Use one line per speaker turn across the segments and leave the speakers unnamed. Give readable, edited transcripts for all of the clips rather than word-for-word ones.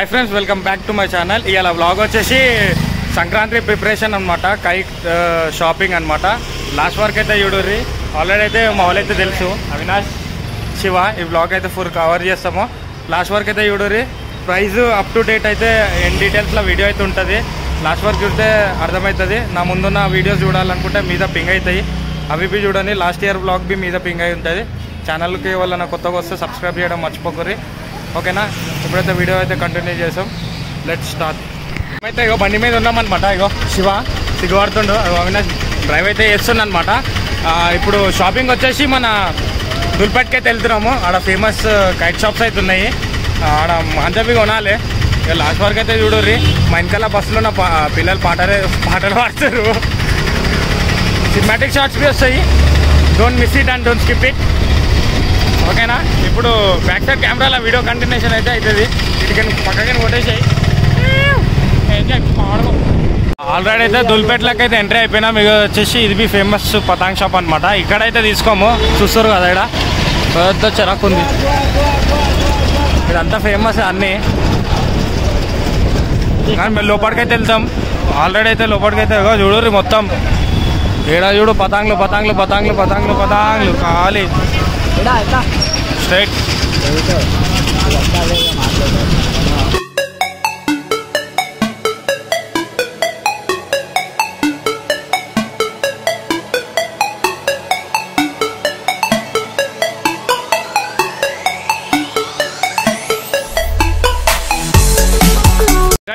High friends welcome back to my channel इला vlog वच्चेसी Sankranti preparation अन्नमाट काइट షాపింగ్ अन्नमाट लास्ट वर्क అయితే చూడుర్రి ఆల్రెడీ అయితే మా వాళ్ళైతే తెలుసు అవినాష్ శివ ఈ వ్లాగ్ అయితే ఫుల్ కవర్ చేస్తాము లాస్ట్ వర్క్ అయితే చూడుర్రి ప్రైస్ అప్ టు డేట్ అయితే ఇన్ డీటెయిల్స్ లో వీడియో అయితే ఉంటది లాస్ట్ వర్క్ చూస్తే అర్థమవుతది నా ముందున్న వీడియోస్ చూడాలనుకుంటే మీద పింగ్ అవుతాయి అవి भी చూడండి లాస్ట్ ఇయర్ వ్లాగ్ भी మీద పింగ్ అయి ఉంటది ఛానల్ కి ఎవరైనా కొత్తగా వస్తే సబ్స్క్రైబ్ చేయడం మర్చిపోకుర్రి ఓకేనా ఇప్పుడైతే వీడియో అయితే కంటిన్యూ చేసాం లెట్స్ స్టార్ట్ అయితే ఇగో బండి మీద ఉన్నామన్నమాట ఇగో శివ సిగ్గుపడుతుండు అవినాష్ డ్రైవ్ అయితే చేస్తుండ అనమాట ఇప్పుడు షాపింగ్ వచ్చేసి మన దుల్పట్కి వెళ్తున్నాము ఆడ ఫేమస్ కైట్ షాప్స్ అయితే ఉన్నాయి ఆడ మాంజాబీ కొనాలి ఇక లాస్ట్ వరకు అయితే చూడుర్రి మా వెనకాల బస్సులో ఉన్న పిల్లలు పాటలు పాడతారు సినిమాటిక్ షాట్స్ भी వస్తాయి don't miss it and don't skip it ఓకేనా ఇప్పుడు బ్యాక్ సైడ్ కెమెరాలో వీడియో కంటిన్యూషన్ అయితే అవుతుంది ఇటుకని పక్కకి కొట్టేసాయి ఆల్రెడీ అయితే దుల్పేట్లకి అయితే ఎంట్రీ అయిపోయినా మీకు వచ్చేసి ఇది भी ఫేమస్ పతాంగ్ షాప్ అనమాట ఇక్కడైతే తీసుకోము చూస్తారు కదా ఇక్కడ పెద్ద చెరకు ఉంది ఇదంతా ఫేమస్ అన్నీ కానీ మేము లోపలికైతే వెళ్తాం ఆల్రెడీ అయితే లోపలికైతే చూడరు మొత్తం ఏడా చూడు పతాంగ్లు పతాంగ్లు పతాంగ్లు పతాంగ్లు పతాంగ్లు ఖాళీ స్ట్రైట్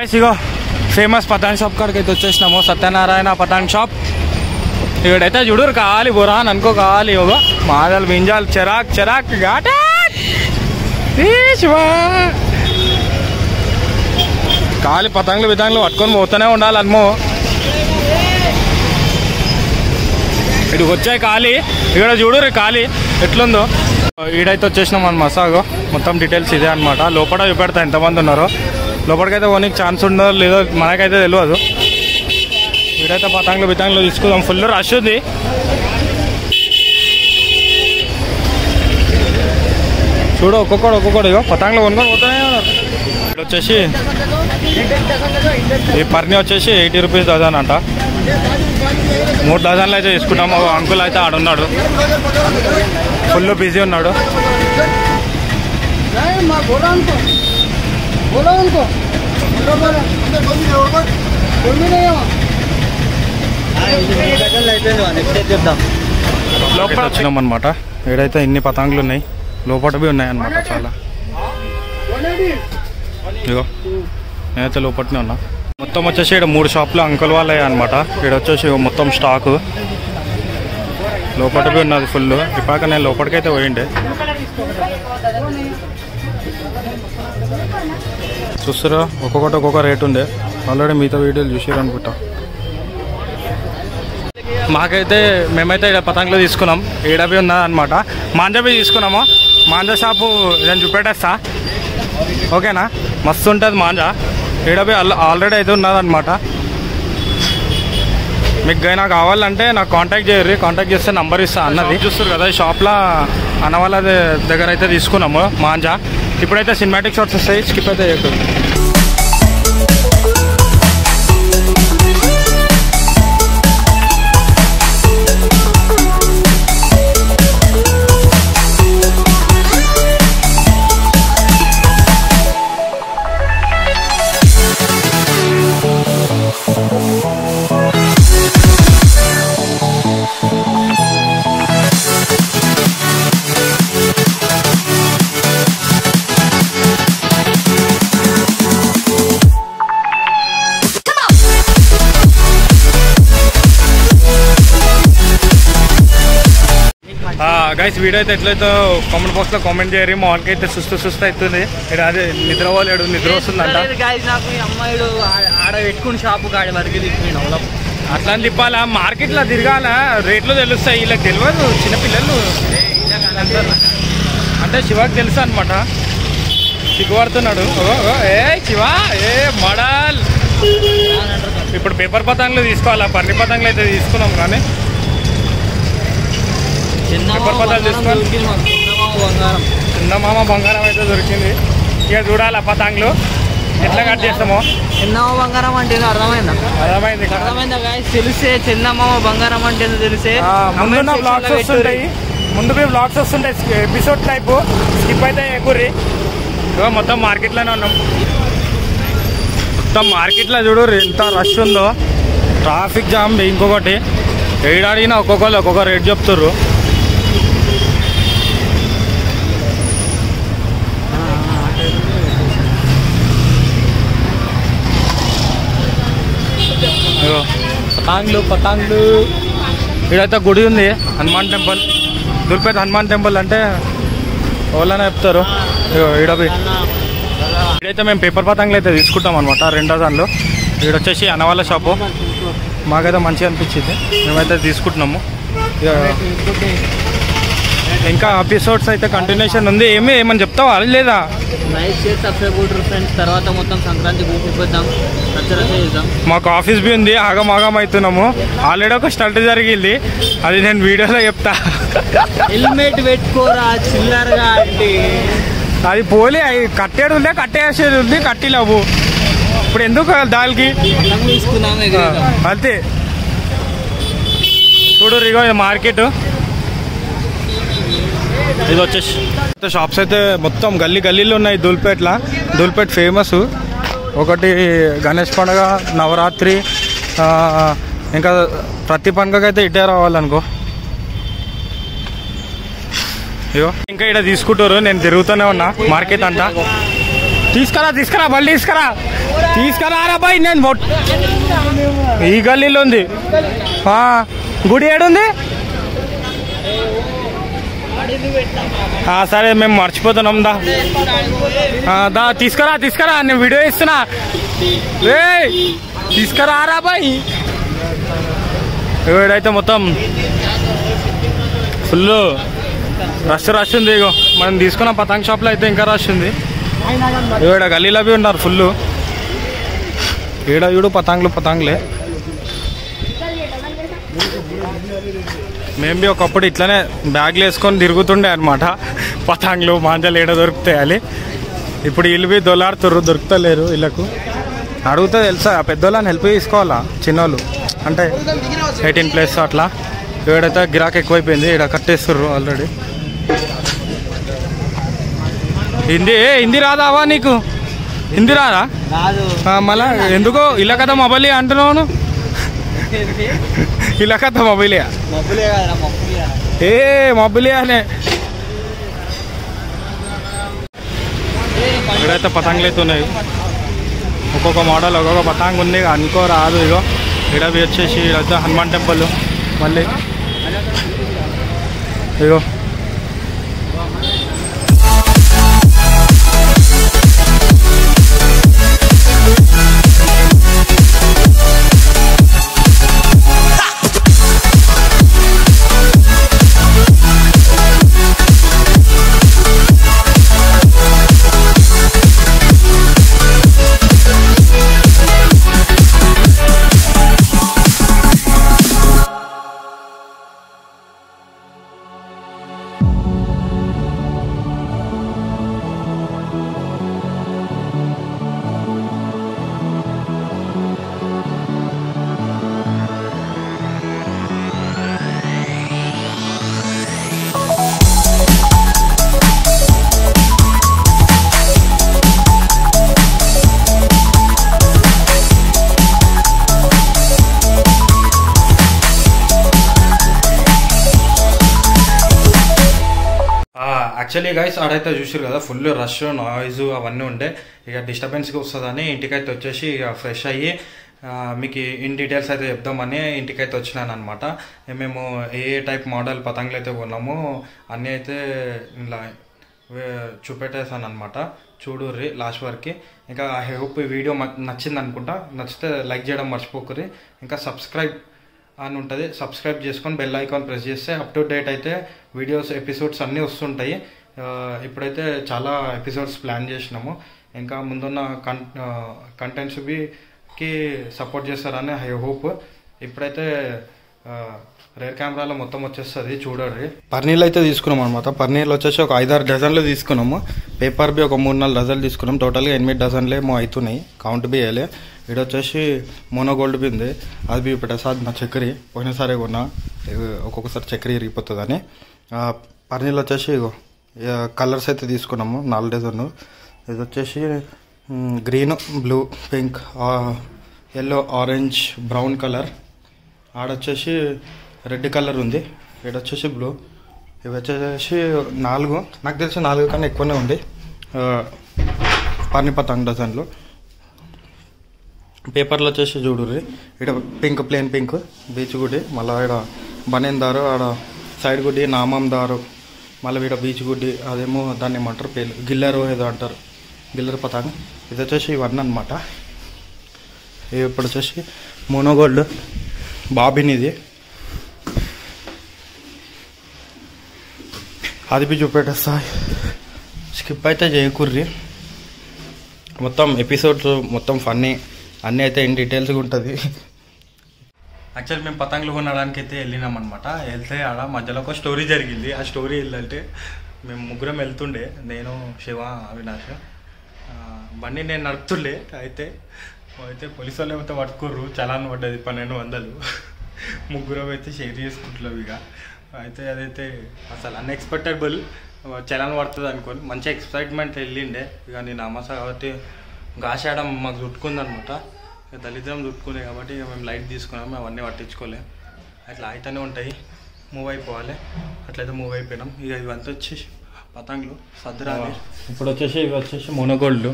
ఇగో ఫేమస్ పతాంగ్ షాప్ కాడికి అయితే వచ్చేసినాము సత్యనారాయణ పతాంగ్ షాప్ ఇక్కడైతే చూడరు కావాలి బురా అని అనుకో కావాలి ఇగో మాదలు బింజాలు చెరాక్ చెరాక్ ఘాట కాలి పతంగులు వితంగులు పట్టుకొని పోతూనే ఉండాలి అమ్మో ఇక్కడికి వచ్చాయి ఖాళీ ఇక్కడ చూడరు ఖాళీ ఎట్లుందో ఈడైతే వచ్చేసినాం మన మసాగో మొత్తం డీటెయిల్స్ ఇదే అనమాట లోపల చూపెడతా ఎంతమంది ఉన్నారో లోపలికైతే ఓనికి ఛాన్స్ ఉండదో లేదో మనకైతే తెలియదు వీడైతే పతంగులు బితంగులు తీసుకుందాం ఫుల్ రష్ ఉంది చూడు ఒక్కొక్కడు ఇగో పతంగులు కొనుక్కొని పోతూనే ఉన్నారు ఇక్కడ వచ్చేసి ఈ పర్ని వచ్చేసి 80 రూపీస్ డజన్ అంట 3 డజన్లు అయితే తీసుకుంటాము అంకుల్ అయితే ఆడున్నాడు ఫుల్ బిజీ ఉన్నాడు లోపల వచ్చినాం అనమాట ఏడైతే ఇన్ని పతంగులు ఉన్నాయి లోపల भी ఉన్నాయి అన్నమాట చాలా ఇగో నేనైతే లోపలనే ఉన్నా మొత్తం వచ్చేసి ఇక్కడ 3 షాపులు అంకుల్ వాళ్ళే అనమాట ఇక్కడ వచ్చేసి మొత్తం స్టాకు లోపల भी ఉన్నది ఫుల్ ఇప్పటిక నేను లోపలికైతే పోయిండే చూస్తారా ఒక్కొక్కటి ఒక్కొక్క రేట్ ఉండే ఆల్రెడీ మిగతా వీడియోలు చూసారు అనుకుంటా మాకైతే మేమైతే ఇక్కడ పతంగులు తీసుకున్నాం ఏడబీ ఉన్నది అనమాట మాంజాబీ తీసుకున్నాము మాంజా షాపు నేను చూపెట్టేస్తా ఓకేనా మస్తు ఉంటుంది మాంజా ఏడబీ ఆల్రెడీ అయితే ఉన్నదన్నమాట మీకు అయినా కావాలంటే నాకు కాంటాక్ట్ చేయరు కాంటాక్ట్ చేస్తే నంబర్ ఇస్తా అన్నది చూస్తారు కదా ఈ షాప్లో అన్న వాళ్ళ దగ్గర అయితే తీసుకున్నాము మాంజా ఇప్పుడైతే సినిమాటిక్ షాట్స్ వస్తాయి స్కిప్ అయితే చేయకూడదు గైస్ వీడియో అయితే ఎట్లయితే కామెంట్ బాక్స్ లో కామెంట్ చేయరు మా వానికి అయితే సుస్తు అవుతుంది ఇక్కడ అదే నిద్రపోలేడు నిద్ర వస్తుందంట
నాకు అమ్మాయిడు ఆడ పెట్టుకుని షాపు కాడి వరకు తీసుకుని
అట్లా అని తిప్పాలా మార్కెట్లో తిరగాల రేట్లు తెలుస్తాయి వీళ్ళకి తెలియదు చిన్నపిల్లలు అంటే శివకి తెలుసు అనమాట సిగ్గుపడుతున్నాడు ఏ శివ ఏ మోడల్ ఇప్పుడు పేపర్ పతంగులు తీసుకోవాలా పర్ని పతంగులు అయితే తీసుకున్నాం కానీ పేపర్ పతాలు తీసుకొని చిన్న మామ బంగారం అయితే దొరికింది ఇక చూడాలి పతంగులు ఎట్లా కట్ చేస్తామో.
చిన్నమ్మ బంగారం అంటే అర్థమైందా?
అర్థమైందా
గాయస్? తెలిసే చిన్నమ్మ బంగారం అంటే తెలిసే.
ముందున్న బ్లాగ్స్ వస్తుంటాయి, ముందుకు బ్లాగ్స్ వస్తుంటాయి ఎపిసోడ్ టైపు. స్కిప్ అయితే ఎక్కుర్రి. మొత్తం మార్కెట్లోనే ఉన్నాం. మొత్తం మార్కెట్లో చూడు ఎంత రష్ ఉందో. Traffic jam. ఇంకొకటి ఏడాడిగినా ఒక్కొక్కరు ఒక్కొక్క రేట్ చెప్తుర్రు. పతాంగ్లు ఇక్కడైతే గుడి ఉంది, హనుమాన్ టెంపుల్. దుల్పేట హనుమాన్ టెంపుల్ అంటే ఎవరైనా చెప్తారు. ఇక్కడైతే మేము పేపర్ పతంగులు అయితే తీసుకుంటాం అనమాట 2 డజన్లు. ఇక్కడ వచ్చేసి అనవాళ్ళ షాపు. మాకైతే మంచిగా అనిపించింది, మేమైతే తీసుకుంటున్నాము. ఇంకా ఎపిసోడ్స్ అయితే కంటిన్యూషన్ ఉంది. ఏమని చెప్తావా లేదా?
లైక్ చేసి సబ్స్క్రైబ్ కొట్టురు ఫ్రెండ్స్. తర్వాత మొత్తం సంక్రాంతి కూర్చుపోతాం, చేద్దాం.
మాకు ఆఫీస్ బి ఉంది, ఆగం అవుతున్నాము. ఆల్రెడీ ఒక స్టంట్ జరిగింది, అది నేను వీడియోలో చెప్తా.
హెల్మెట్ పెట్టుకోరా చిల్లరగా అంటే.
అది పోలే, అది కట్టేది ఉందే, కట్టేసేది ఉంది, కట్టిలేవు. ఇప్పుడు ఎందుకు దానికి
తీసుకున్నాము
అంతే. చూడు ఇగో మార్కెట్. ఇది వచ్చేసి షాప్స్ అయితే మొత్తం గల్లీలో ఉన్నాయి దుల్పేట్ల. దుల్పేట్ ఫేమస్. ఒకటి గణేష్ పండుగ, నవరాత్రి, ఇంకా ప్రతి పండుగకైతే ఇటే రావాలనుకో. ఇగో ఇంకా ఇక్కడ తీసుకుంటారు. నేను తిరుగుతూనే ఉన్నా మార్కెట్ అంతా. తీసుకురా మళ్ళీ తీసుకురా బాయ్. నేను ఈ గల్లీలో ఉంది. గుడి ఏడుంది? సరే మేము మర్చిపోతున్నాం. దా తీసుకురా నేను వీడియో ఇస్తున్నా. తీసుకురా బాయ్. ఇక్కడైతే మొత్తం ఫుల్ రష్ ఉంది. ఇగో మనం తీసుకున్న పతంగ్ షాప్లో అయితే ఇంకా రష్ ఉంది. ఇక్కడ గల్లీలో బి ఉన్నారు ఫుల్. ఈడ చూడు పతంగులే. మేము బి ఒకప్పుడు ఇట్లనే బ్యాగ్లు వేసుకొని తిరుగుతుండే అనమాట. పతంగులు మాంజాలు ఏడ దొరుకుతాయి. ఇప్పుడు వీళ్ళు బి దొలాడుతుర్రు, దొరుకుతలేరు వీళ్ళకు. అడిగితే తెలుసా, పెద్దోళ్ళని హెల్ప్ తీసుకోవాలా. చిన్నోళ్ళు అంటే 18+ అట్లా. ఏడైతే గిరాక్ ఎక్కువైపోయింది, ఇక్కడ కట్టేస్తుర్రు ఆల్రెడీ. హిందీ రాదావా నీకు? హిందీ రాదా? మళ్ళా ఎందుకో ఇలా కదా మొబైల్ అంటున్నావు. ఇలా కదా మొబైలే మొబైలే అనే. ఇక్కడైతే పతంగులు అయితే ఉన్నాయి. ఒక్కొక్క మోడల్ ఒక్కొక్క పతంగ్ ఉంది, అనుకో రాదు. ఇగో ఇక్కడ వచ్చేసి ఇక్కడైతే హనుమాన్ టెంపుల్. మళ్ళీ ఇగో యాక్చువల్లీ గైస్ ఆడైతే చూసారు కదా, ఫుల్ రష్, నాయిస్ అవన్నీ ఉండే. ఇక డిస్టర్బెన్స్గా వస్తుందని ఇంటికైతే వచ్చేసి ఇక ఫ్రెష్ అయ్యి మీకు ఇన్ డీటెయిల్స్ అయితే చెప్దామని ఇంటికైతే వచ్చినాను అనమాట. మేము ఏ టైప్ మోడల్ పతంగులు అయితే కొన్నామో అన్నీ అయితే ఇలా చూపెట్టేసాను అనమాట. చూడుర్రి లాస్ట్ వరకు. ఇంకా ఐ హోప్ ఈ వీడియో నచ్చింది అనుకుంటా. నచ్చితే లైక్ చేయడం మర్చిపోకుర్రి. ఇంకా సబ్స్క్రైబ్ అని ఉంటుంది, సబ్స్క్రైబ్ చేసుకొని బెల్ ఐకాన్ ప్రెస్ చేస్తే అప్ టు డేట్ అయితే వీడియోస్ ఎపిసోడ్స్ అన్నీ వస్తుంటాయి. ఇప్పుడైతే చాలా ఎపిసోడ్స్ ప్లాన్ చేసినాము. ఇంకా ముందున్న కంటెంట్స్కి సపోర్ట్ చేస్తారని ఐ హోప్. ఇప్పుడైతే రేర్ కెమెరాలో మొత్తం వచ్చేస్తుంది చూడండి. పన్నీర్లు అయితే తీసుకున్నాం అనమాట. పన్నీర్లు వచ్చేసి ఒక 5-6 డజన్లు తీసుకున్నాము. పేపర్ బి ఒక 3-4 డజన్లు తీసుకున్నాం. టోటల్గా 8 డజన్లు ఏమో అవుతున్నాయి. కౌంట్ బి వేయలే. ఇక్కడ వచ్చేసి మోనో గోల్డ్ బింది, అది బి ప్రసాద్ నా చక్కెర పోయినసారి కొన్నా, ఒక్కొక్కసారి చక్కెర ఇరిగిపోతుందని. పన్నీర్లు వచ్చేసి కలర్స్ అయితే తీసుకున్నాము 4 డజన్లు. ఇది వచ్చేసి green, blue, pink, yellow, orange, brown colour. ఆడొచ్చేసి రెడ్ కలర్ ఉంది. వచ్చేసి బ్లూ. ఇవి వచ్చేసి 4, నాకు తెలిసి 4 కన్నా ఎక్కువనే ఉంది. పతంగ్ డజన్లు. పేపర్లు వచ్చేసి చూడుర్రి, ఇక్కడ పింక్, ప్లేన్ పింక్ బీచ్ గుడ్డి, మళ్ళీ ఇక్కడ బనీన్ దారు, ఆడ సైడ్ గుడ్డి నామం దారు, మళ్ళీ ఇక్కడ బీచ్ గుడ్డి, అదేమో దాన్ని ఏమంటారు పేర్లు, గిల్లరు ఏదో అంటారు, గిల్లర్ పతంగ్. ఇది వచ్చేసి ఇవన్నీ అనమాట. ఇప్పుడు వచ్చేసి మోనోగోల్డ్ బాబిన్, ఇది అది బి చూపెట్టేస్తా. స్కిప్ అయితే చేయకూర్రి. మొత్తం ఎపిసోడ్స్ మొత్తం ఫన్నీ అన్నీ అయితే ఇన్ డీటెయిల్స్గా ఉంటుంది. యాక్చువల్లీ మేము పతంగులు కొనడానికి అయితే వెళ్ళినామన్నమాట. వెళ్తే ఆడ మధ్యలో ఒక స్టోరీ జరిగింది. ఆ స్టోరీ ఏంటంటే, మేము ముగ్గురం వెళ్తుండే, నేను, శివ, అవినాష్. బండి నేను నడుపుతుండే. అయితే పోలీసు వాళ్ళు ఏమైతే పట్టుకోర్రు, చలాన్ పడ్డది 1200. ముగ్గురం అయితే షేర్ చేసుకుంటున్నాం ఇక. అయితే అదైతే అసలు అన్ఎక్స్పెక్టబుల్ చలాన్ పడుతుంది అనుకోని మంచి ఎక్సైట్మెంట్ వెళ్ళిండే. ఇక నేను అమాస కాబట్టి గాషాడం మాకు చుట్టుకుందనమాట. ఇక దళిద్రం చుట్టుకునే కాబట్టి ఇక మేము లైట్ తీసుకున్నాము, అవన్నీ పట్టించుకోలే. అట్లా అయితేనే ఉంటాయి, మూవ్ అయిపోవాలి. అట్లయితే మూవ్ అయిపోయినాం. ఇక ఇవంతా వచ్చేసి పతంగులు సర్దురాలి. ఇప్పుడు వచ్చేసి ఇవి వచ్చేసి మోనోగోల్డ్,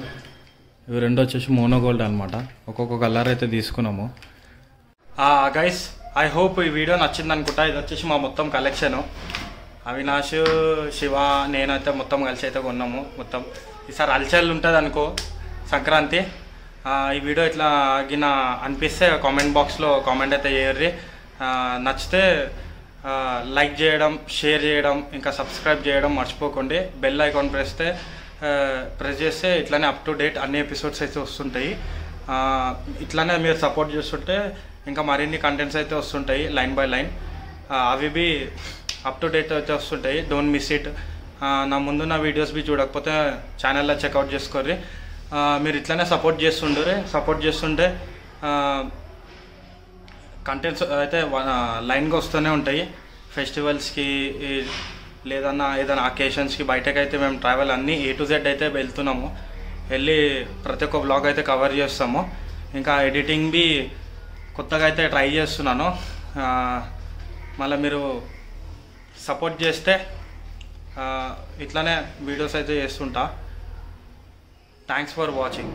ఇవి 2 వచ్చేసి మోనోగోల్డ్ అనమాట. ఒక్కొక్క కలర్ అయితే తీసుకున్నాము. గైస్, ఐ హోప్ ఈ వీడియో నచ్చింది అనుకుంటా. ఇది వచ్చేసి మా మొత్తం కలెక్షను. అవినాష్, శివ, నేనైతే మొత్తం కలిసి అయితే కొన్నాము. మొత్తం ఈసారి అల్చల్ ఉంటుంది అనుకో సంక్రాంతి. ఈ వీడియో ఇట్లా గిన అనిపిస్తే కామెంట్ బాక్స్లో కామెంట్ అయితే చేయర్రి. నచ్చితే లైక్ చేయడం, షేర్ చేయడం, ఇంకా సబ్స్క్రైబ్ చేయడం మర్చిపోకండి. బెల్ ఐకాన్ ప్రెస్ చేస్తే ఇట్లానే అప్ టు డేట్ అన్ని ఎపిసోడ్స్ అయితే వస్తుంటాయి. ఇట్లానే మీరు సపోర్ట్ చేస్తుంటే ఇంకా మరిన్ని కంటెంట్స్ అయితే వస్తుంటాయి లైన్ బై లైన్. అవి బి అప్ టు డేట్ అయితే వస్తుంటాయి. Don't miss it. నా ముందు నా వీడియోస్ బి చూడకపోతే ఛానల్లో చెక్అవుట్ చేసుకోర్రి. మీరు ఇట్లానే సపోర్ట్ చేస్తుంటే కంటెంట్స్ అయితే లైన్గా వస్తూనే ఉంటాయి. ఫెస్టివల్స్కి లేదన్నా ఏదైనా అకేషన్స్కి బయటకైతే మేము ట్రావెల్ అన్నీ A to Z అయితే వెళ్తున్నాము. వెళ్ళి ప్రతి ఒక్క బ్లాగ్ అయితే కవర్ చేస్తాము. ఇంకా ఎడిటింగ్ బి కొత్తగా అయితే ట్రై చేస్తున్నాను. మళ్ళీ మీరు సపోర్ట్ చేస్తే ఇట్లానే వీడియోస్ అయితే చేస్తుంటా. Thanks for watching.